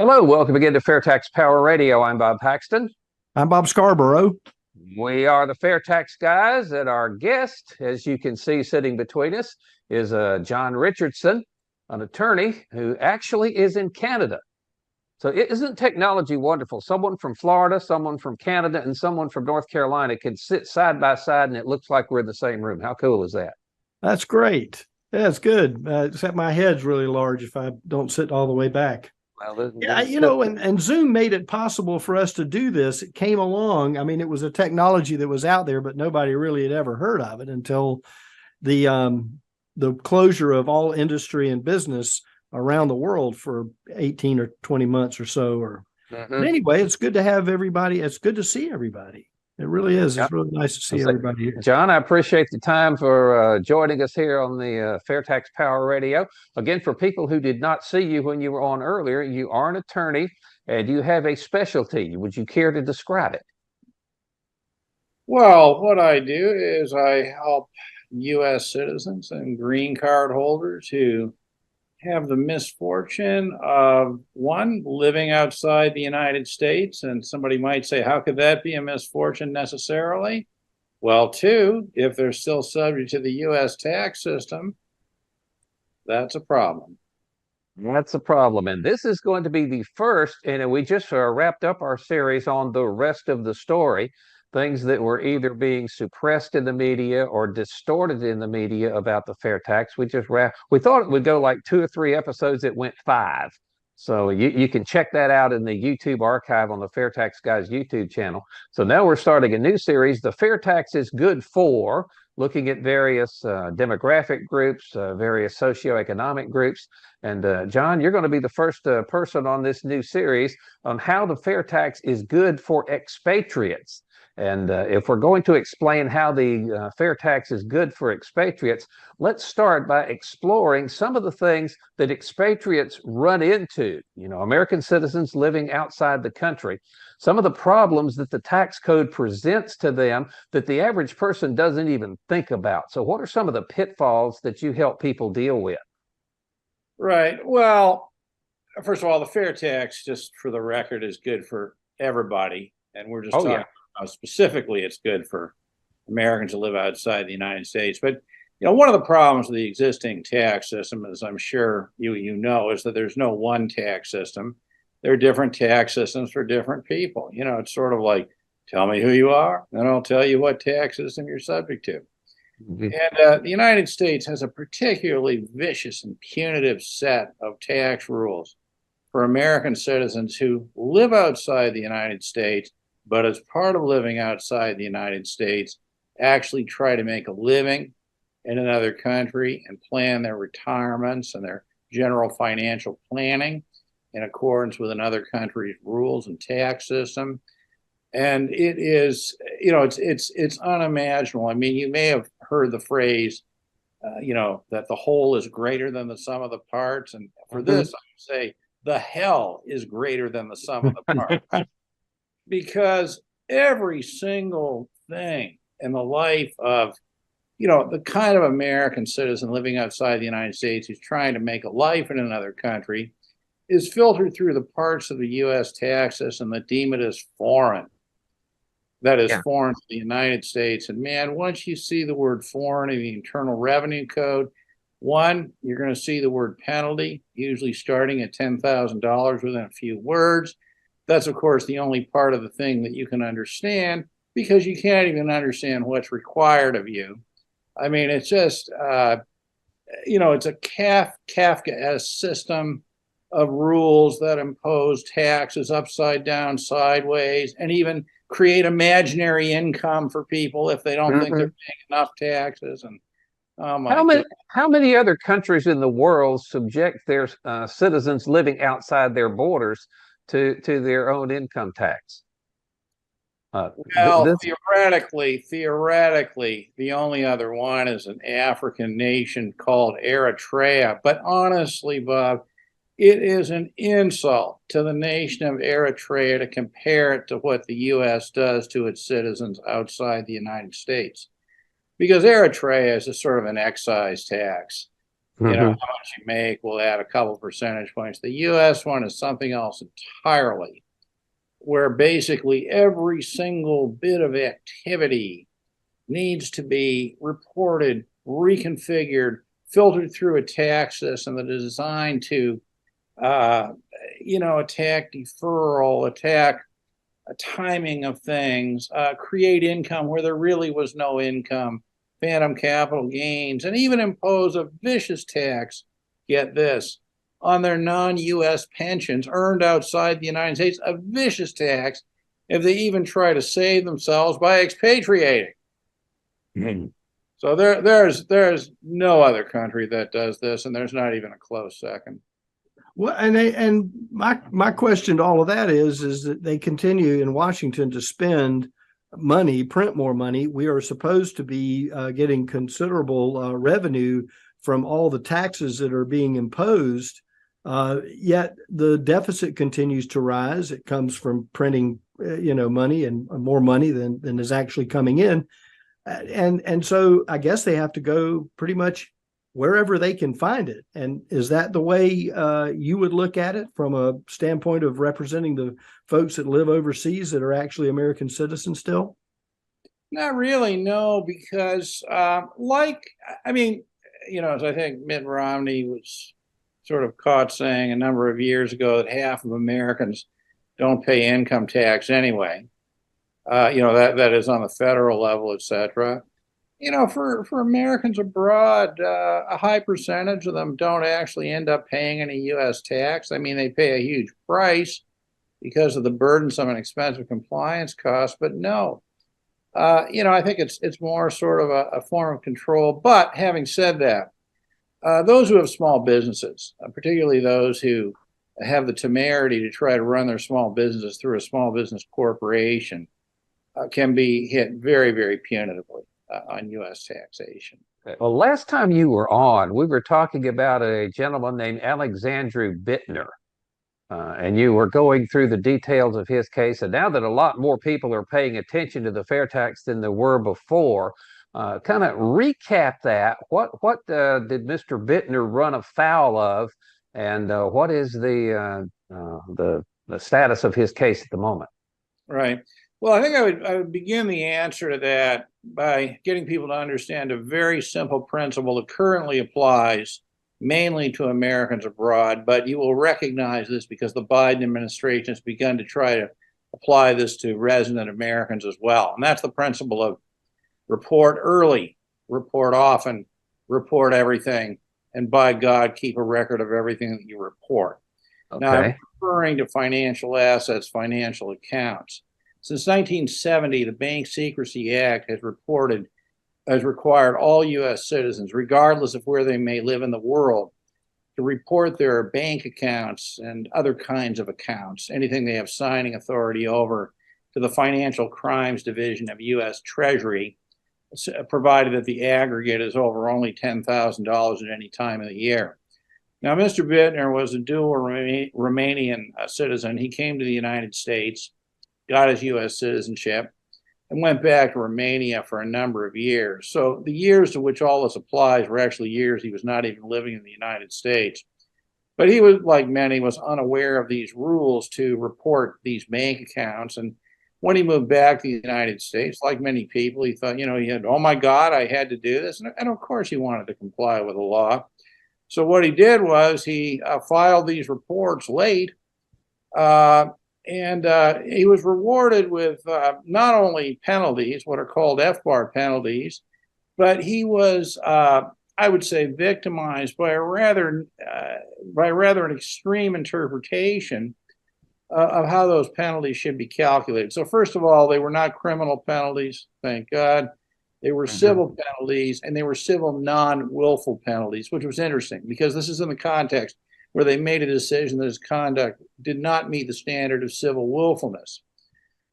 Hello, welcome again to FAIRtax Power Radio. I'm Bob Paxton. I'm Bob Scarborough. We are the FAIRtax Guys, and our guest, as you can see sitting between us, is John Richardson, an attorney who actually is in Canada. So isn't technology wonderful? Someone from Florida, someone from Canada, and someone from North Carolina can sit side by side, and it looks like we're in the same room. How cool is that? That's great. Yeah, it's good. Except my head's really large if I don't sit all the way back. Well, and Zoom made it possible for us to do this. It came along. I mean, it was a technology that was out there, but nobody really had ever heard of it until the closure of all industry and business around the world for 18 or 20 months or so. But anyway, it's good to have everybody. It's good to see everybody. It really is. It's really nice to see everybody here. John, I appreciate the time for joining us here on the FAIRtax Power Radio. Again, for people who did not see you when you were on earlier, you are an attorney and you have a specialty. Would you care to describe it? Well, what I do is I help U.S. citizens and green card holders who have the misfortune of, one, living outside the United States. And somebody might say, how could that be a misfortune necessarily? Well, two, if they're still subject to the U.S. tax system, that's a problem. That's a problem. And this is going to be the first, and we just wrapped up our series on the rest of the story, things that were either being suppressed in the media or distorted in the media about the fair tax. We thought it would go like 2 or 3 episodes. It went 5. So you can check that out in the YouTube archive on the FAIRtax Guys YouTube channel. So now we're starting a new series, The Fair Tax is Good For, looking at various demographic groups, various socio-economic groups. And John, you're going to be the first person on this new series on how the fair tax is good for expatriates. And if we're going to explain how the fair tax is good for expatriates, let's start by exploring some of the things that expatriates run into, American citizens living outside the country, some of the problems that the tax code presents to them that the average person doesn't even think about. So what are some of the pitfalls that you help people deal with? Right. Well, first of all, the fair tax, just for the record, is good for everybody. And we're just talking specifically, it's good for Americans who live outside the United States. But, one of the problems with the existing tax system, as I'm sure you know, is that there's no one tax system. There are different tax systems for different people. It's sort of like, tell me who you are, and I'll tell you what tax system you're subject to. And the United States has a particularly vicious and punitive set of tax rules for American citizens who live outside the United States, but as part of living outside the United States, actually try to make a living in another country and plan their retirements and their general financial planning in accordance with another country's rules and tax system. And it is, it's unimaginable. I mean, you may have heard the phrase, that the whole is greater than the sum of the parts. And for this, I would say the hell is greater than the sum of the parts. Because every single thing in the life of, the kind of American citizen living outside the United States who's trying to make a life in another country is filtered through the parts of the U.S. tax system that deem it as foreign. That is foreign to the United States. And man, once you see the word foreign in the Internal Revenue Code, one, you're going to see the word penalty, usually starting at $10,000 within a few words. That's, of course, the only part of the thing that you can understand because you can't even understand what's required of you. I mean, it's just, it's a Kafkaesque system of rules that impose taxes upside down, sideways, and even create imaginary income for people if they don't think they're paying enough taxes. And how many other countries in the world subject their citizens living outside their borders to their own income tax? Theoretically, the only other one is an African nation called Eritrea. But honestly, Bob, it is an insult to the nation of Eritrea to compare it to what the U.S. does to its citizens outside the United States. Because Eritrea is a sort of an excise tax. You know, how much you make will add a couple percentage points. The U.S. one is something else entirely, where basically every single bit of activity needs to be reported, reconfigured, filtered through a tax system that is designed to, attack deferral, attack timing of things, create income where there really was no income, phantom capital gains, and even impose a vicious tax, get this, on their non-U.S. pensions earned outside the United States, a vicious tax if they even try to save themselves by expatriating. So there's no other country that does this, and there's not even a close second. Well, and my question to all of that is that they continue in Washington to spend money, print more money. We are supposed to be getting considerable revenue from all the taxes that are being imposed. Yet the deficit continues to rise. It comes from printing, money and more money than is actually coming in. And so I guess they have to go pretty much wherever they can find it. And is that the way you would look at it from a standpoint of representing the folks that live overseas that are actually American citizens still? Not really, no, because as I think Mitt Romney was sort of caught saying a number of years ago that half of Americans don't pay income tax anyway. That is on the federal level, et cetera. For Americans abroad, a high percentage of them don't actually end up paying any U.S. tax. I mean, they pay a huge price because of the burdensome and expensive compliance costs, but no. I think it's more sort of a form of control. But having said that, those who have small businesses, particularly those who have the temerity to try to run their small businesses through a small business corporation, can be hit very, very punitively on U.S. taxation. Well, last time you were on, we were talking about a gentleman named Alexandru Bittner, and you were going through the details of his case. And now that a lot more people are paying attention to the FAIRtax than there were before, kind of recap that. What did Mr. Bittner run afoul of, and what is the status of his case at the moment? Right. Well, I think I would begin the answer to that by getting people to understand a very simple principle that currently applies mainly to Americans abroad, but you will recognize this because the Biden administration has begun to try to apply this to resident Americans as well. And that's the principle of report early, report often, report everything, and by God, keep a record of everything that you report. Okay. Now, I'm referring to financial assets, financial accounts. Since 1970, the Bank Secrecy Act has required all U.S. citizens, regardless of where they may live in the world, to report their bank accounts and other kinds of accounts, anything they have signing authority over, to the Financial Crimes Division of U.S. Treasury, provided that the aggregate is over only $10,000 at any time of the year. Now, Mr. Bittner was a dual Romanian citizen. He came to the United States, got his U.S. citizenship, and went back to Romania for a number of years. So the years to which all this applies were actually years he was not even living in the United States. But he was, like many, was unaware of these rules to report these bank accounts. And when he moved back to the United States, like many people, he thought, he had, oh my God, I had to do this. And of course he wanted to comply with the law. So what he did was he filed these reports late, and he was rewarded with not only penalties, what are called FBAR penalties, but he was, I would say, victimized by a rather an extreme interpretation of how those penalties should be calculated. So first of all, they were not criminal penalties, thank God. They were civil penalties, and they were civil non-willful penalties, which was interesting because this is in the context where they made a decision that his conduct did not meet the standard of civil willfulness.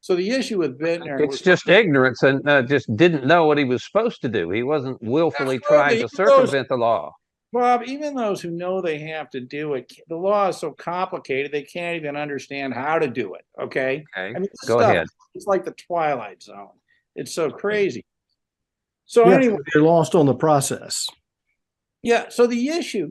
So the issue with Bittner was just ignorance and just didn't know what he was supposed to do. He wasn't willfully trying to circumvent the law. Bob, even those who know they have to do it, the law is so complicated they can't even understand how to do it. Okay. I mean, go ahead. It's like the Twilight Zone. It's so crazy. So anyway, they're lost on the process. Yeah. So the issue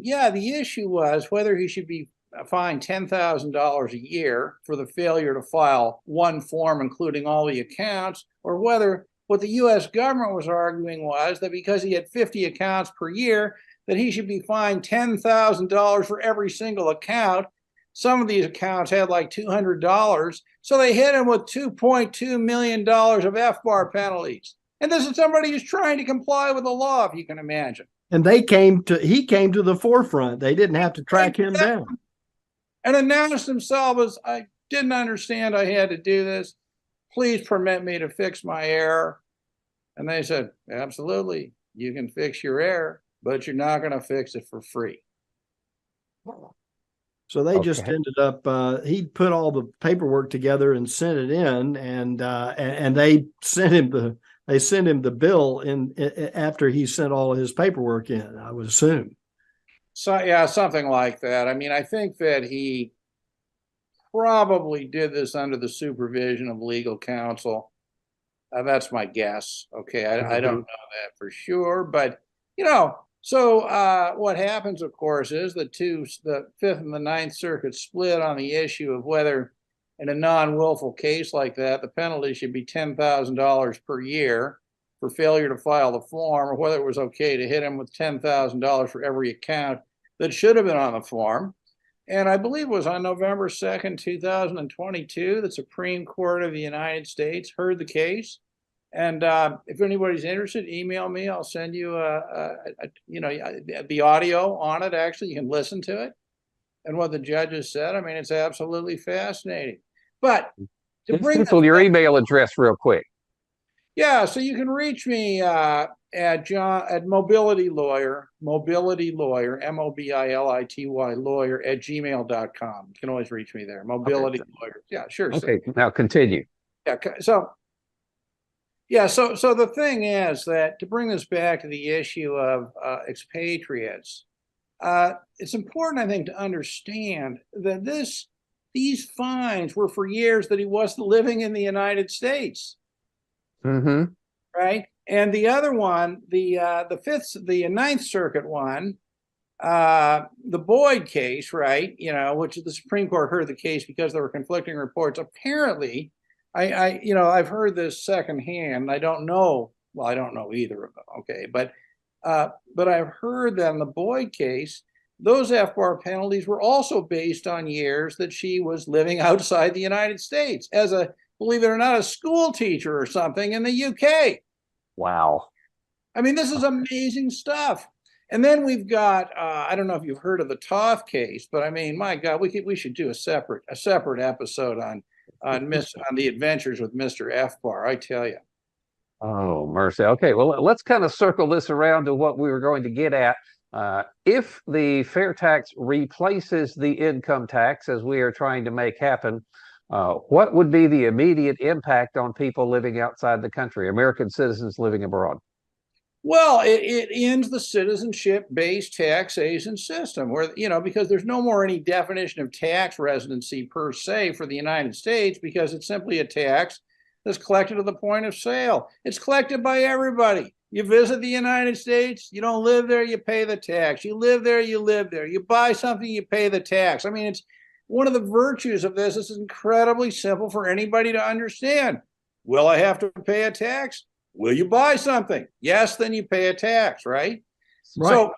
was whether he should be fined $10,000 a year for the failure to file one form, including all the accounts, or whether what the U.S. government was arguing was that because he had 50 accounts per year, that he should be fined $10,000 for every single account. Some of these accounts had like $200, so they hit him with $2.2 million of FBAR penalties. And this is somebody who's trying to comply with the law, if you can imagine. And he came to the forefront. They didn't have to track him down. And announced himself as, I didn't understand I had to do this. Please permit me to fix my error. And they said, absolutely, you can fix your error, but you're not going to fix it for free. So they just ended up, he put all the paperwork together and sent it in, and they sent him the bill after he sent all of his paperwork in, I would assume. So yeah, something like that. I mean, I think that he probably did this under the supervision of legal counsel. That's my guess. Okay, I don't know that for sure, but so what happens, of course, is the Fifth and the Ninth Circuit split on the issue of whether, in a non-willful case like that, the penalty should be $10,000 per year for failure to file the form, or whether it was okay to hit him with $10,000 for every account that should have been on the form. And I believe it was on November 2nd, 2022, the Supreme Court of the United States heard the case. And if anybody's interested, email me. I'll send you the audio on it. Actually, you can listen to it and what the judges said. I mean, it's absolutely fascinating. But to bring your email address real quick. Yeah, so you can reach me at Mobility Lawyer, Mobility Lawyer, MOBILITY lawyer @gmail.com. You can always reach me there. Mobility Lawyer. Yeah, sure. Okay, now continue. Yeah, so the thing is that, to bring this back to the issue of expatriates, it's important, I think, to understand that these fines were for years that he wasn't living in the United States. Mm-hmm. Right. And the other one, the Ninth Circuit one, the Boyd case, right, which the Supreme Court heard the case because there were conflicting reports. Apparently, I've heard this secondhand. I don't know either of them. Okay. But I've heard that in the Boyd case, those FBAR penalties were also based on years that she was living outside the United States as believe it or not, a school teacher or something in the UK. Wow. I mean, this is amazing stuff. And then we've got, I don't know if you've heard of the Toth case, but I mean, my God, we should do a separate episode on the adventures with Mr. FBAR, I tell you. Oh, mercy. Okay, well, let's kind of circle this around to what we were going to get at. If the fair tax replaces the income tax, as we are trying to make happen, what would be the immediate impact on people living outside the country, American citizens living abroad? Well, it ends the citizenship-based taxation system where, because there's no more any definition of tax residency per se for the United States, because it's simply a tax that's collected at the point of sale. It's collected by everybody. You visit the United States, you don't live there, you pay the tax. You live there, you live there. You buy something, you pay the tax. I mean, it's one of the virtues of this is incredibly simple for anybody to understand. Will I have to pay a tax? Will you buy something? Yes, then you pay a tax, right? So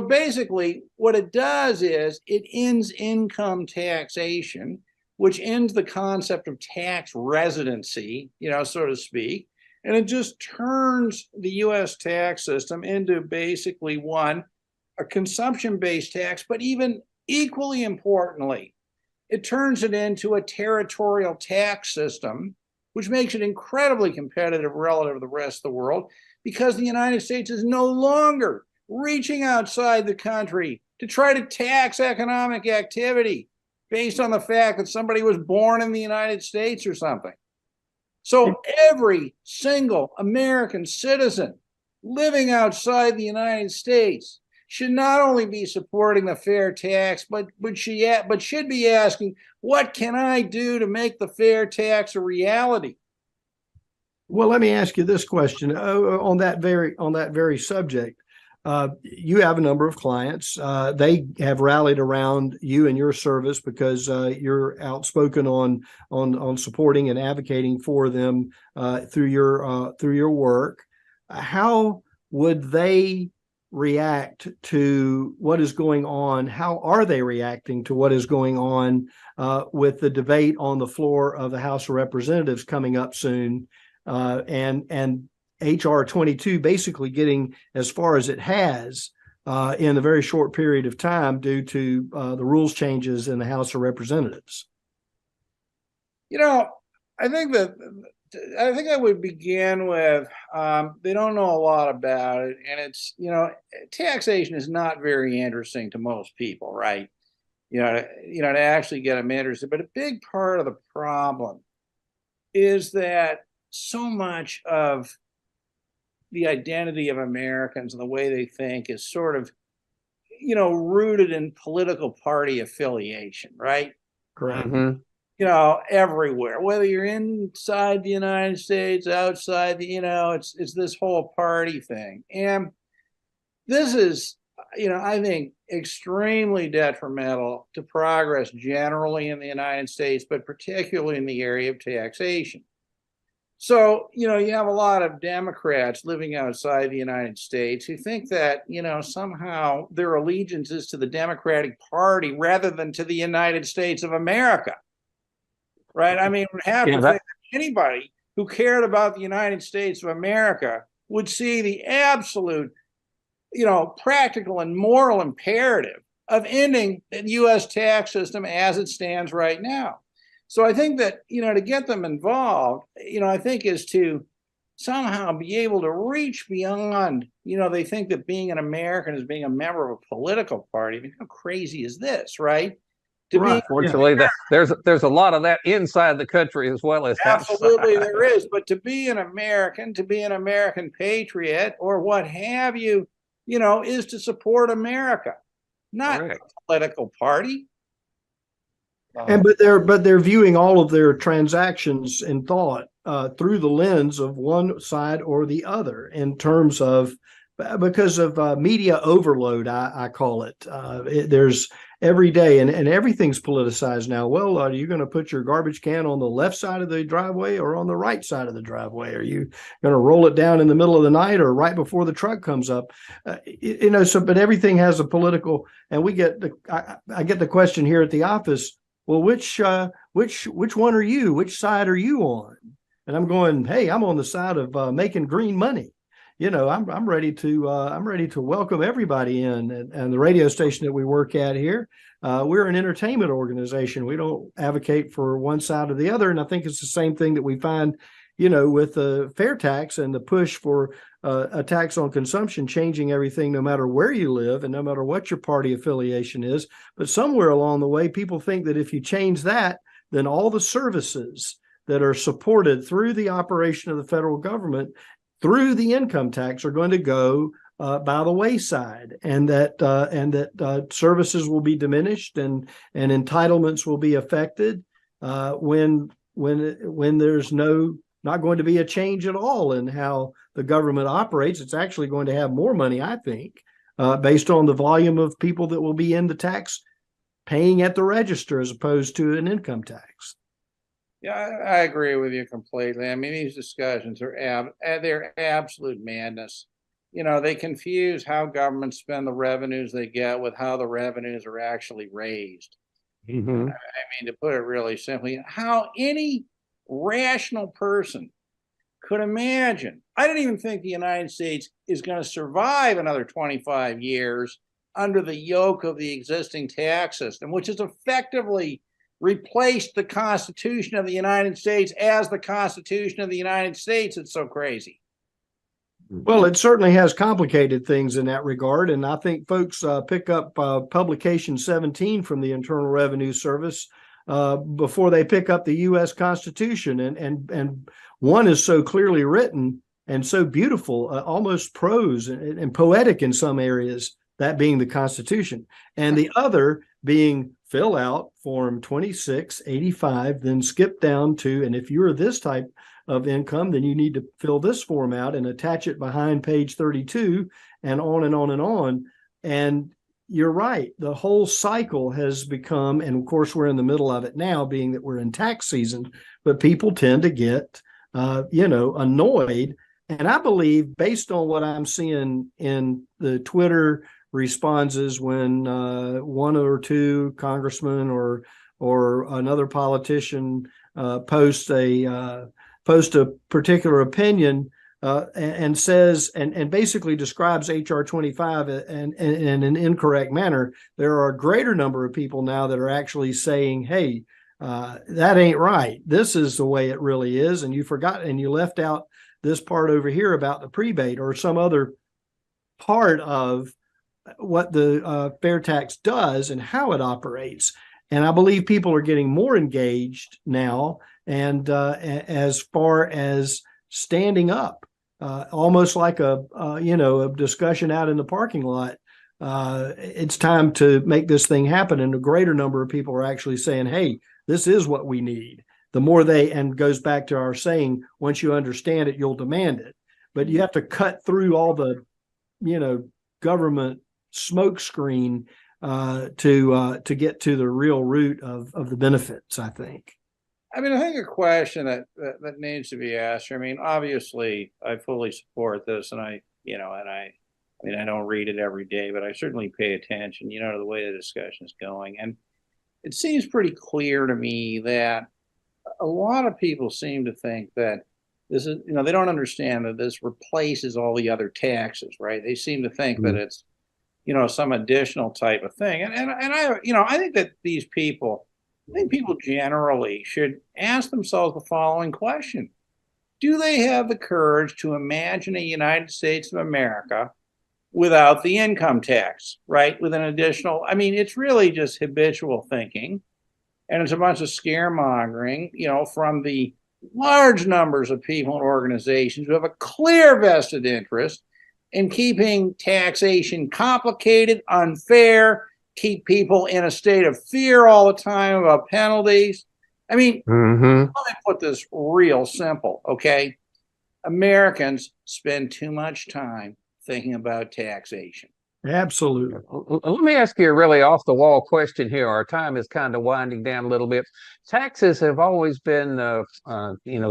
basically what it does is it ends income taxation, which ends the concept of tax residency, so to speak. And it just turns the U.S. tax system into basically a consumption-based tax, but even equally importantly, it turns it into a territorial tax system, which makes it incredibly competitive relative to the rest of the world, because the United States is no longer reaching outside the country to try to tax economic activity based on the fact that somebody was born in the United States or something. So every single American citizen living outside the United States should not only be supporting the fair tax, but should be asking, what can I do to make the fair tax a reality? Well, let me ask you this question on that very subject. you have a number of clients. They have rallied around you and your service because you're outspoken on supporting and advocating for them through your work. How would they react to what is going on? How are they reacting to what is going on with the debate on the floor of the House of Representatives coming up soon, and HR 22 basically getting as far as it has in a very short period of time due to the rules changes in the House of Representatives? I think I would begin with they don't know a lot about it, and it's taxation is not very interesting to most people, right? To actually get them interested. But a big part of the problem is that so much of the identity of Americans and the way they think is sort of, rooted in political party affiliation, right? Correct. Mhm. Everywhere, whether you're inside the United States, outside it's this whole party thing. And this is, I think extremely detrimental to progress generally in the United States, but particularly in the area of taxation. So, you have a lot of Democrats living outside the United States who think that, somehow their allegiance is to the Democratic Party rather than to the United States of America. Right? I mean, we have to think that anybody who cared about the United States of America would see the absolute, practical and moral imperative of ending the U.S. tax system as it stands right now. So I think that, to get them involved, I think is to somehow be able to reach beyond, they think that being an American is being a member of a political party. I mean, how crazy is this, right? Unfortunately, there's a lot of that inside the country as well as absolutely outside. There is. But to be an American, to be an American patriot or what have you, is to support America, not a political party. But they're viewing all of their transactions in thought through the lens of one side or the other in terms of because of media overload, I call it. There's every day, and everything's politicized now. Well, are you going to put your garbage can on the left side of the driveway or on the right side of the driveway? Are you going to roll it down in the middle of the night or right before the truck comes up? But everything has a political, and I get the question here at the office. Well, which one are you? Which side are you on? And I'm going, hey, I'm on the side of making green money. I'm ready to welcome everybody in, and the radio station that we work at here. We're an entertainment organization. We don't advocate for one side or the other. And I think it's the same thing that we find, with the fair tax and the push for a tax on consumption, changing everything, no matter where you live and no matter what your party affiliation is. But somewhere along the way, people think that if you change that, then all the services that are supported through the operation of the federal government through the income tax are going to go by the wayside, and that services will be diminished and entitlements will be affected when there's not going to be a change at all in how the government operates. It's actually going to have more money, I think, based on the volume of people that will be in the tax paying at the register as opposed to an income tax. Yeah, I agree with you completely. I mean, these discussions they're absolute madness. They confuse how governments spend the revenues they get with how the revenues are actually raised. Mm-hmm. I mean, to put it really simply, how any rational person could imagine. I don't even think the United States is going to survive another 25 years under the yoke of the existing tax system, which is effectively replaced the Constitution of the United States as the Constitution of the United States. It's so crazy. Well, it certainly has complicated things in that regard. And I think folks pick up publication 17 from the Internal Revenue Service before they pick up the U.S. Constitution. And one is so clearly written and so beautiful, almost prose and poetic in some areas, that being the Constitution. And the other being fill out form 2685, then skip down to, and if you're this type of income, then you need to fill this form out and attach it behind page 32, and on and on and on. And you're right. The whole cycle has become, and of course we're in the middle of it now, being that we're in tax season, but people tend to get, annoyed. And I believe, based on what I'm seeing in the Twitter responses, when one or two congressmen or another politician post a particular opinion, and says and basically describes HR 25 in an incorrect manner, there are a greater number of people now that are actually saying, hey, that ain't right. This is the way it really is. And you forgot, and you left out this part over here about the prebate or some other part of what the FAIRtax does and how it operates. And I believe people are getting more engaged now, and as far as standing up, almost like a discussion out in the parking lot. It's time to make this thing happen, and a greater number of people are actually saying, "Hey, this is what we need." The more and goes back to our saying, once you understand it, you'll demand it. But you have to cut through all the, government smoke screen to get to the real root of the benefits, I think. I mean, I think a question that needs to be asked. I mean, obviously, I fully support this, and I don't read it every day, but I certainly pay attention, to the way the discussion is going. And it seems pretty clear to me that a lot of people seem to think that this is, they don't understand that this replaces all the other taxes, right? They seem to think that it's, some additional type of thing. And I think that I think people generally should ask themselves the following question. Do they have the courage to imagine a United States of America without the income tax, right? With an additional, it's really just habitual thinking. And it's a bunch of scaremongering, from the large numbers of people and organizations who have a clear vested interest in keeping taxation complicated, unfair, keep people in a state of fear all the time about penalties. Let me put this real simple, okay? Americans spend too much time thinking about taxation. Absolutely. Let me ask you a really off-the-wall question here. Our time is kind of winding down a little bit. Taxes have always been,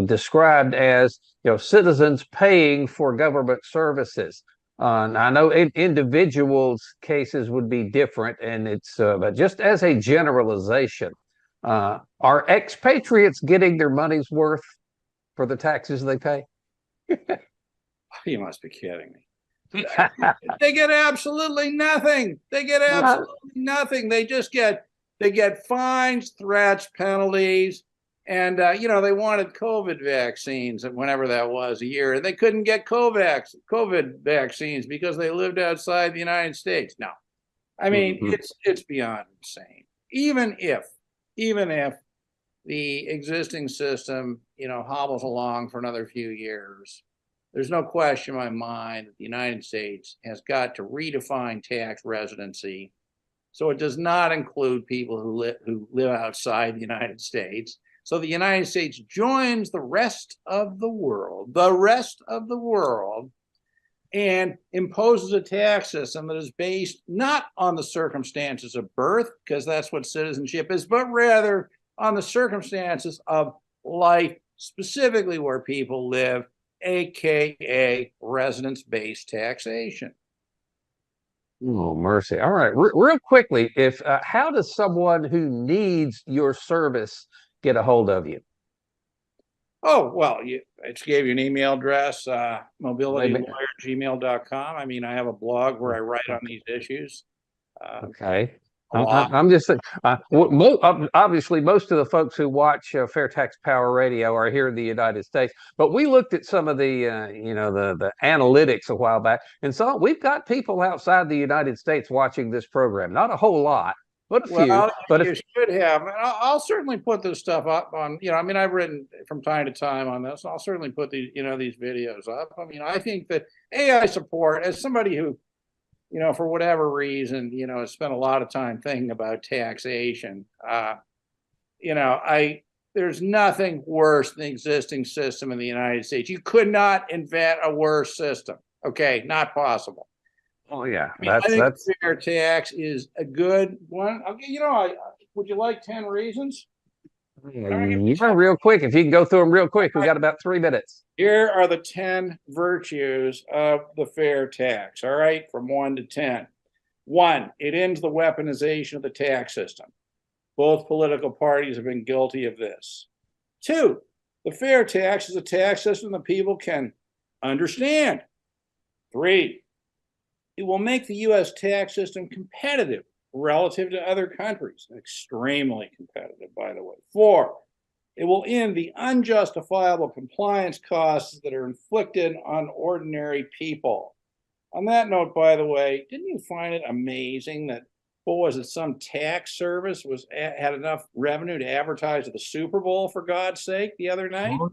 described as, citizens paying for government services. I know individuals' cases would be different, and it's but just as a generalization, are expatriates getting their money's worth for the taxes they pay? You must be kidding me. They get absolutely nothing. They get fines, threats, penalties, and they wanted COVID vaccines whenever that was a year, and they couldn't get COVID vaccines because they lived outside the United States. No, it's beyond insane. Even if the existing system hobbles along for another few years, there's no question in my mind that the United States has got to redefine tax residency so it does not include people who live outside the United States. So the United States joins the rest of the world, and imposes a tax system that is based not on the circumstances of birth, because that's what citizenship is, but rather on the circumstances of life, specifically where people live, AKA residence-based taxation. Oh, mercy. All right. Real quickly, how does someone who needs your service get a hold of you? Oh, well, I just gave you an email address, mobilitylawyer@gmail.com. I have a blog where I write on these issues. Okay. I'm just saying, obviously, most of the folks who watch FAIRtax Power Radio are here in the United States, but we looked at some of the, the analytics a while back, and so we've got people outside the United States watching this program. Not a whole lot, but a few. But you should have. I'll certainly put this stuff up on, I've written from time to time on this. I'll certainly put these, these videos up. I think that I support, as somebody who, for whatever reason, has spent a lot of time thinking about taxation. there's nothing worse than the existing system in the United States. You could not invent a worse system. Okay, not possible. Oh yeah, I think fair tax is a good one. Okay, would you like 10 reasons? Yeah, real quick. If you can go through them real quick, we got about 3 minutes. Here are the 10 virtues of the fair tax. All right, from 1 to 10. 1, it ends the weaponization of the tax system. Both political parties have been guilty of this. 2, the fair tax is a tax system that people can understand. 3, it will make the U.S. tax system competitive relative to other countries. Extremely competitive, by the way. 4, it will end the unjustifiable compliance costs that are inflicted on ordinary people. On that note, by the way, didn't you find it amazing that, some tax service had enough revenue to advertise at the Super Bowl, for God's sake, the other night? Oh,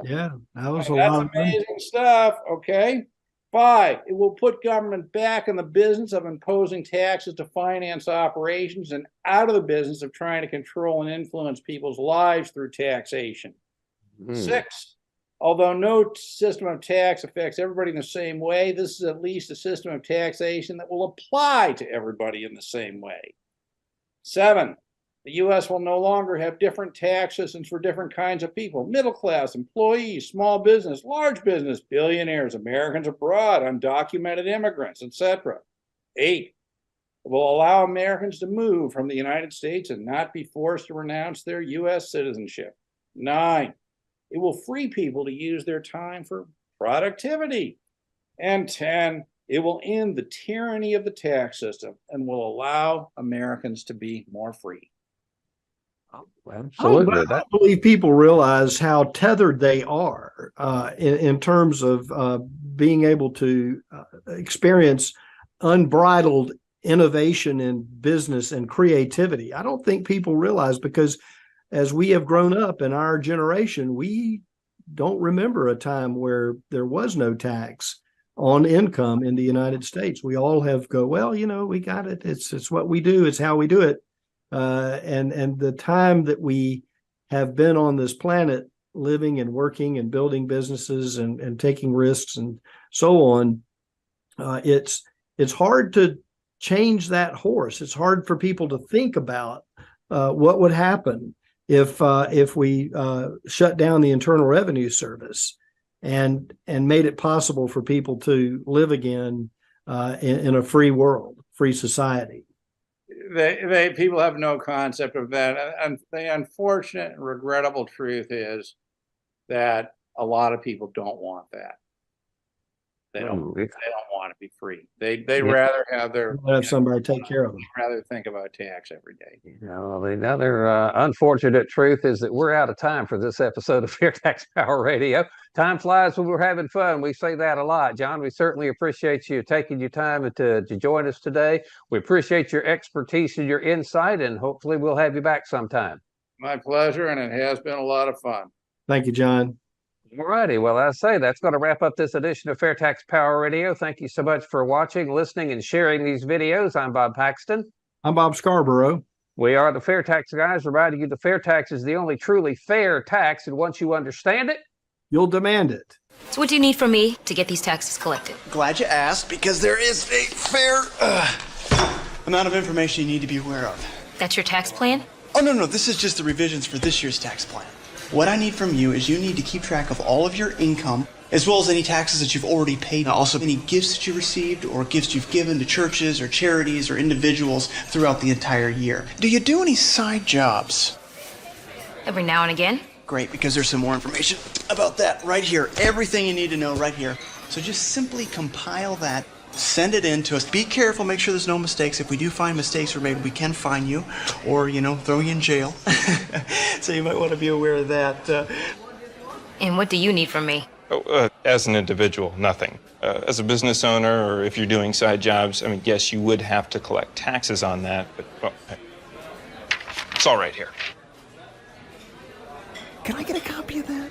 yeah, that was That's amazing stuff. Okay. 5, it will put government back in the business of imposing taxes to finance operations and out of the business of trying to control and influence people's lives through taxation. 6, although no system of tax affects everybody in the same way, this is at least a system of taxation that will apply to everybody in the same way. 7, the U.S. will no longer have different tax systems for different kinds of people: middle class, employees, small business, large business, billionaires, Americans abroad, undocumented immigrants, etc. 8, it will allow Americans to move from the United States and not be forced to renounce their U.S. citizenship. 9, it will free people to use their time for productivity. And 10, it will end the tyranny of the tax system and will allow Americans to be more free. Absolutely. I don't believe people realize how tethered they are in terms of being able to experience unbridled innovation in business and creativity. I don't think people realize, because as we have grown up in our generation, we don't remember a time where there was no tax on income in the United States. We all have we got it. It's what we do. It's how we do it. And the time that we have been on this planet, living and working and building businesses and taking risks and so on, it's hard to change that horse. It's hard for people to think about what would happen if we shut down the Internal Revenue Service and made it possible for people to live again in a free world, free society. People have no concept of that. And the unfortunate and regrettable truth is that a lot of people don't want that. They don't want to be free. They'd rather have somebody take care of them. Rather think about tax every day. The other unfortunate truth is that we're out of time for this episode of FAIRtax Power Radio. Time flies when we're having fun. We say that a lot, John. We certainly appreciate you taking your time to join us today. We appreciate your expertise and your insight, and hopefully we'll have you back sometime. My pleasure, and it has been a lot of fun. Thank you, John. All righty. Well, I say that's going to wrap up this edition of FAIRtax Power Radio. Thank you so much for watching, listening, and sharing these videos. I'm Bob Paxton. I'm Bob Scarborough. We are the FAIRtax Guys, reminding you the fair tax is the only truly fair tax, and once you understand it, you'll demand it. So what do you need from me to get these taxes collected? Glad you asked, because there is a fair amount of information you need to be aware of. That's your tax plan? Oh, no, this is just the revisions for this year's tax plan. What I need from you is you need to keep track of all of your income, as well as any taxes that you've already paid. Also, any gifts that you received or gifts you've given to churches or charities or individuals throughout the entire year. Do you do any side jobs? Every now and again. Great, because there's some more information about that right here. Everything you need to know right here. So just simply compile that, send it in to us. Be careful, make sure there's no mistakes. If we do find mistakes were made, we can fine you or, throw you in jail. So you might want to be aware of that. And what do you need from me? As an individual, nothing. As a business owner, or if you're doing side jobs, yes, you would have to collect taxes on that, but it's all right here. Can I get a copy of that?